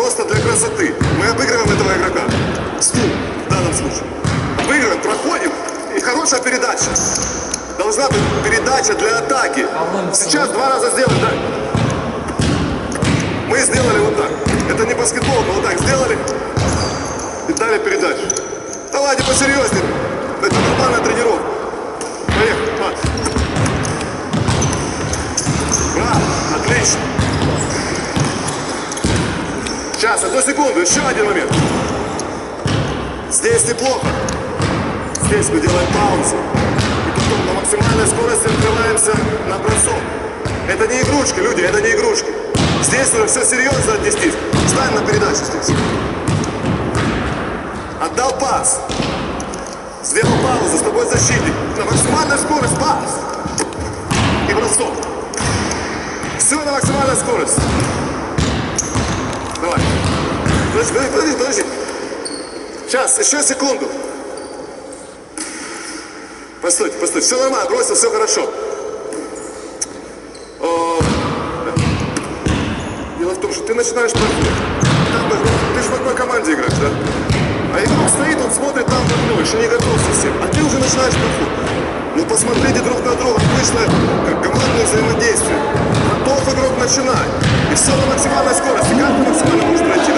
просто для красоты. Мы обыгрываем этого игрока. Стул в данном случае. Обыгрываем, проходим. И хорошая передача. Должна быть передача для атаки. Сейчас 2 раза сделаем, да? Мы сделали вот так. Это не баскетбол, но вот так сделали. И дали передачу. Давайте посерьезнее. Это нормальная тренировка. Поехали. Браво, отлично. Сейчас, 1 секунду, еще один момент. Здесь неплохо. Здесь мы делаем паузу. И потом на максимальной скорости открываемся на бросок. Это не игрушки, люди, это не игрушки. Здесь уже все серьезно отнестись. Встань на передачу здесь. Отдал пас. Сделал паузу, с тобой защитник. На максимальной скорости пас. И бросок. Все на максимальной скорости. Давай. Подожди. Сейчас, еще секунду. Постойте. Все нормально, бросил, все хорошо. Дело в том, что ты начинаешь проход. Ты же в одной команде играешь, да? А игрок стоит, он смотрит там в окно, еще не готов совсем. А ты уже начинаешь проход. Ну посмотрите друг на друга, обычно как командное взаимодействие. Готов игрок, начинай. И все на максимальной скорости. Как ты максимально можешь пройти?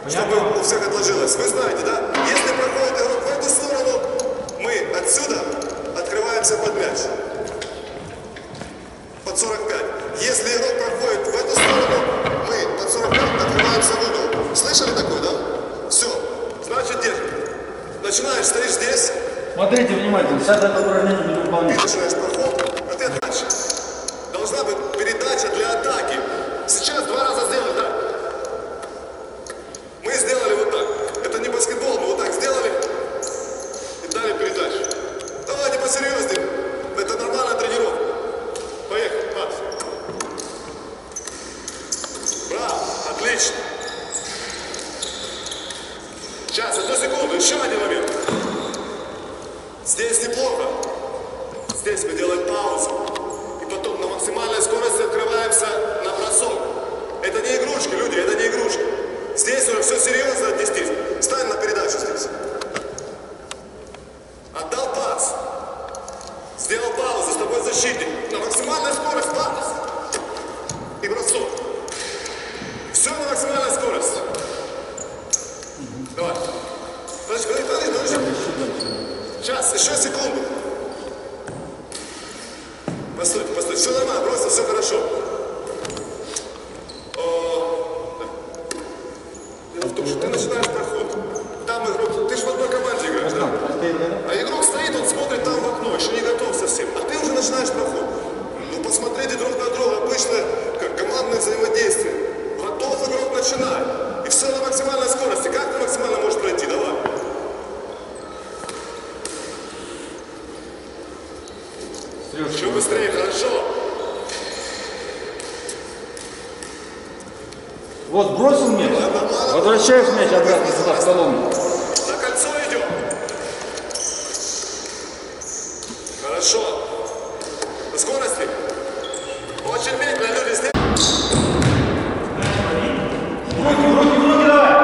чтобы у всех отложилось. Вы знаете, да? Если проходит игрок в эту сторону, мы отсюда открываемся под мяч. Под 45. Если игрок проходит в эту сторону, мы под 45 открываемся в угол. Слышали такое, да? Все. Значит, держим. Начинаешь, стоишь здесь. Смотрите внимательно, сейчас это упражнение не Ты выполняется. начинаешь проход, а ты дальше. Должна быть передача для атаки. Сейчас 2 раза сделали так. Мы сделали вот так. Это не баскетбол, мы вот так сделали и дали передачу. Давайте посерьезнее. Это нормальная тренировка. Поехали, пас. Браво, отлично. Сейчас, 1 секунду, еще один момент. Здесь неплохо. Здесь мы делаем паузу. И потом на максимальной скорости открываемся на бросок. Это не игрушки, люди, это не игрушки. Здесь уже все серьезно отнестись. Стань на передачу здесь. Отдал пас. Сделал паузу, с тобой защитник. На максимальной скорости пас. И бросок. Все на максимальной скорости. Давай. Подожди. Сейчас, еще секунду. Постойте. Все нормально, просто все хорошо. Дело в том, что ты начинаешь проход. Там игрок, ты же в одной команде играешь, да? А игрок стоит, он смотрит там в окно, еще не готов совсем. А ты уже начинаешь проход. Ну, посмотрите друг на друга, обычно как командное взаимодействие. Готов игрок, начинай. И все на максимальной скорости. Как ты максимально можешь пройти? Давай. Еще быстрее, хорошо. Вот бросил мяч, возвращаешь мяч обратно сюда в колонну. На кольцо идем. Хорошо. На скорости. Очень медленно, люди, здесь. Руки, давай.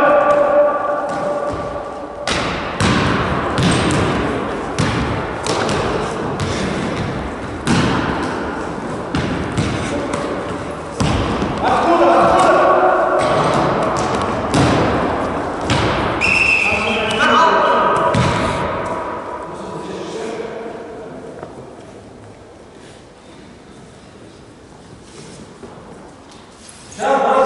Сейчас,